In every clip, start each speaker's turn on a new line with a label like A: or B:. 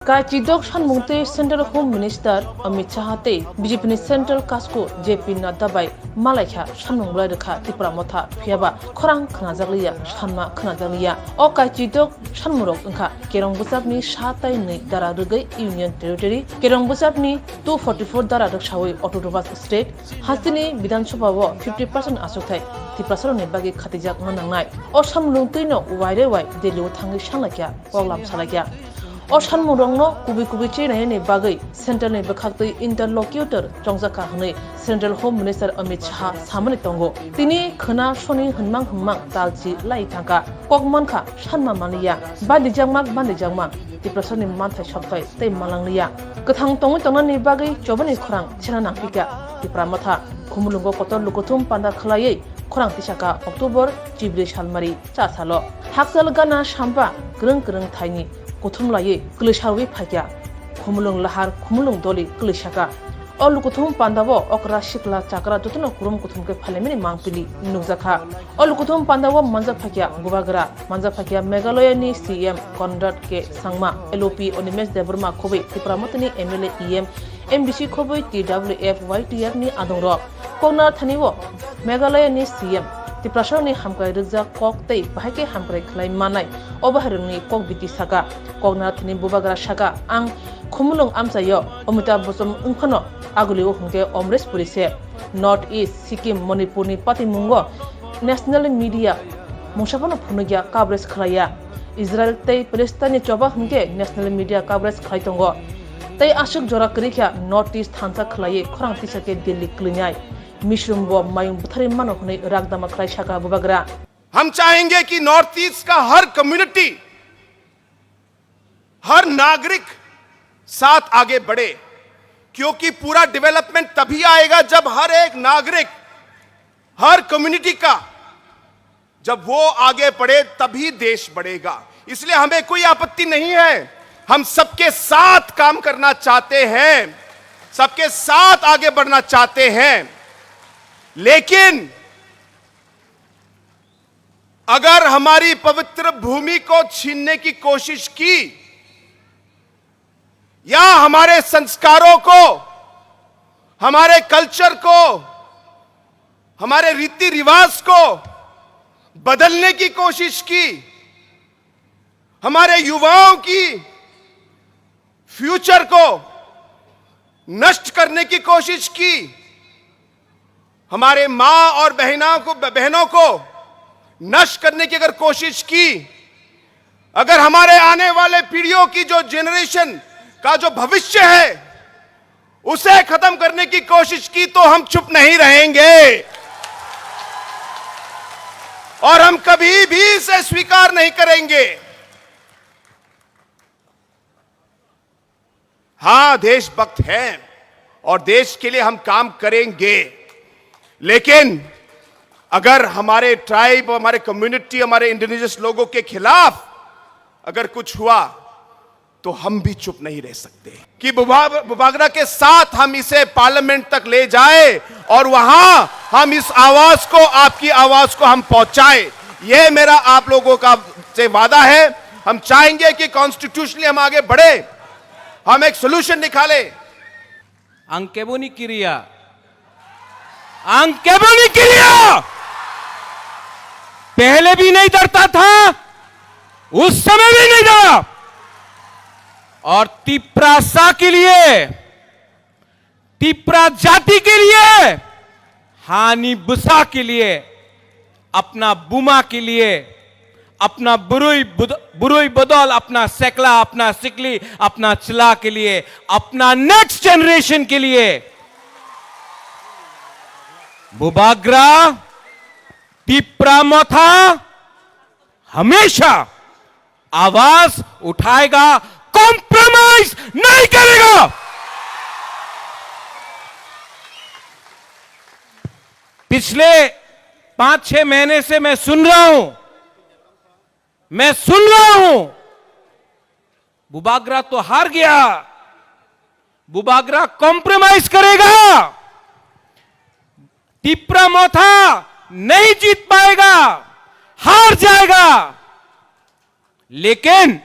A: Kachidok Shanmungte Central Home Minister Amit Shah te BJP Central Kasko JP Nadda bai Malaysia Shanmunglai rekha Tipramotha phiaba khorang khnajaglia Shanma khnajaglia o Kachidok Shanmurok engkha Kerong Busapni Shatai nei dara rugai Union Territory Kerong Busapni 244 dara raksawi Autonomous State Hasini Bidhan Sabha wo 50% asukthai Tiprasaro ni bagi khatijak nanangnai o Shanmungte no waire wai Delhi thangi shanglakya poglam salakya o Shanmurongno kubi chinai ni bagai Central ni bakhaktai interlocutor Chongjaka hne Central Home Minister Amit Shah samani tongo tini khana shoni hmang talchi lai thangka kokmankha Shanma mania bandijangma Tiprasani manthai shoptai tei malanglia kathang tongna ni bagai chobani khorang chena nangpika Tipramotha khumulungo kotor lukuthum panda khlai khorang tisaka October Jibril Shalmari cha salo hakjal gana shamba greng thaini Kuthum laye Klishawi Pagya Kumulung Lahar Kumulung Doli Klishaka All Kuthum Pandawo Okra Shikla Chakra Tutuna Kurum Kuthum ke Palemini Mangpili Nuzaka All Kuthum Pandawo Manza Pagya Gubagra Manza Pagya Meghalaya ni CM Conrad ke Sangma LOP Onimes Deburma Kobe Tipramotani MLA EM MBC Kobe TWF YTF ni Adongro Kona Thaniwo Meghalaya ni CM Tiprasaro ni hamkai rizak kok tei bahake hamkai khlai manai obaharung ni kok biti saka kokna thini bubagra saka ang khumulung amsayo omita bosom ungkhano aguliu hungke omres purise North East Sikkim Manipur ni patimungo national media mungsapano phunugya coverage khlaya Israel tei Palestine choba hungke national media coverage khlai tongo tei ashuk jora krikya North East thansa khlai khorang tisake Delhi klinyai मिश्रम वो मायूं बुथरे मानो होने रागदामा cry शाका बुबागरा
B: हम चाहेंगे कि north east का हर community हर नागरिक साथ आगे बढ़े क्योंकि पूरा डेवलपमेंट तभी आएगा जब हर एक नागरिक हर कम्युनिटी का जब वो आगे बढ़े तभी देश बढ़ेगा इसलिए हमें कोई आपत्ति नहीं है हम सबके साथ काम करना चाहते हैं सबके साथ आगे बढ़ना चाहते हैं लेकिन अगर हमारी पवित्र भूमि को छीनने की कोशिश की या हमारे संस्कारों को हमारे कल्चर को हमारे रीति रिवाज को बदलने की कोशिश की हमारे युवाओं की फ्यूचर को नष्ट करने की कोशिश की हमारे मां और बहनों को नष्ट करने की अगर कोशिश की अगर हमारे आने वाले पीढ़ियों की जो जनरेशन का जो भविष्य है उसे खत्म करने की कोशिश की तो हम चुप नहीं रहेंगे और हम कभी भी इसे स्वीकार नहीं करेंगे हां देशभक्त हैं और देश के लिए हम काम करेंगे लेकिन अगर हमारे ट्राइब हमारे कम्युनिटी हमारे इंडिजिनस लोगों के खिलाफ अगर कुछ हुआ तो हम भी चुप नहीं रह सकते कि बुबागरा के साथ हम इसे पार्लियामेंट तक ले जाए और वहां हम इस आवाज को आपकी आवाज को हम पहुंचाएं यह मेरा आप लोगों का से वादा है हम चाहेंगे कि कॉन्स्टिट्यूशनली हम आगे बढ़े हम एक सोल्यूशन निकाले
C: अंकेबोनी क्रिया अंकेबोनी क्रिया पहले भी नहीं डरता था उस समय भी नहीं डरा और तिप्रासा के लिए तिप्रा जाति के लिए हानि बुसा के लिए अपना बुमा के लिए अपना बुरुई बदौल अपना सेकला अपना सिकली अपना चिला के लिए अपना नेक्स्ट जनरेशन के लिए बुबागरा तिप्रामोथा हमेशा आवाज उठाएगा कॉम्प्रोमाइज नहीं करेगा पिछले 5-6 महीने से मैं सुन रहा हूं बुबागरा तो हार गया बुबागरा कॉम्प्रोमाइज करेगा तिप्रामोथा नहीं जीत पाएगा हार जाएगा लेकिन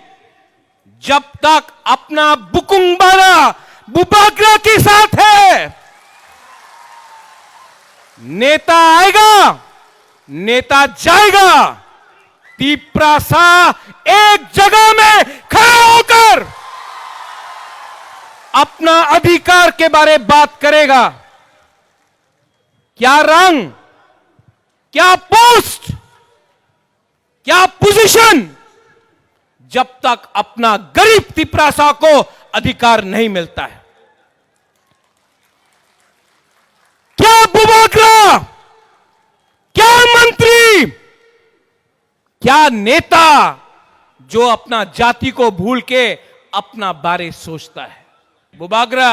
C: जब तक अपना बुकुंबारा बुबागरा के साथ है, नेता आएगा, नेता जाएगा। तिप्रासा एक जगह में खड़ा होकर अपना अधिकार के बारे में बात करेगा। क्या रंग, क्या पोस्ट, क्या पोजीशन, जब तक अपना गरीब तिप्रासा को अधिकार नहीं मिलता है। क्या बुबागरा, क्या मंत्री, क्या नेता जो अपना जाति को भूल के अपना बारे सोचता है। बुबागरा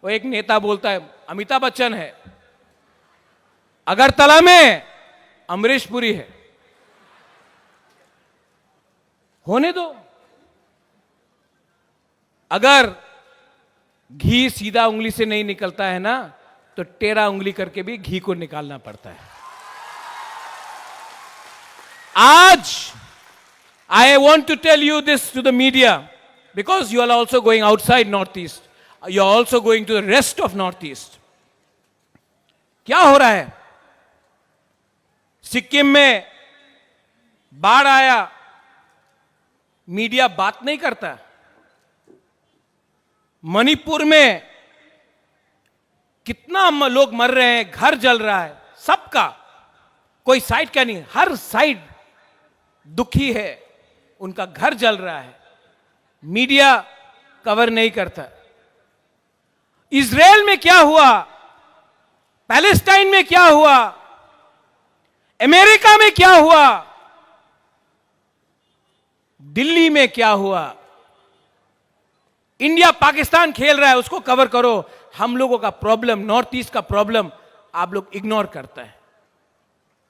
C: वो एक नेता बोलता है, अमिताभ बच्चन है, अगरतला में अमरीश पुरी है, होने दो। अगर घी सीधा उंगली से नहीं निकलता है ना, तो टेढ़ा उंगली करके भी घी को निकालना पड़ता है। आज I want to tell you this to the media, because you are also going outside Northeast. You are also going to the rest of Northeast. क्या हो रहा है? सिक्किम में बाढ़ आया, मीडिया बात नहीं करता। मणिपुर में कितना लोग मर रहे हैं, घर जल रहा है, सबका कोई साइड क्या नहीं, हर साइड दुखी है, उनका घर जल रहा है, मीडिया कवर नहीं करता। इजराइल में क्या हुआ, पैलेस्टाइन में क्या हुआ, अमेरिका में क्या हुआ, दिल्ली में क्या हुआ, इंडिया पाकिस्तान खेल रहा है, उसको कवर करो। हम लोगों का प्रॉब्लम, नॉर्थ ईस्ट का प्रॉब्लम आप लोग इग्नोर करता है।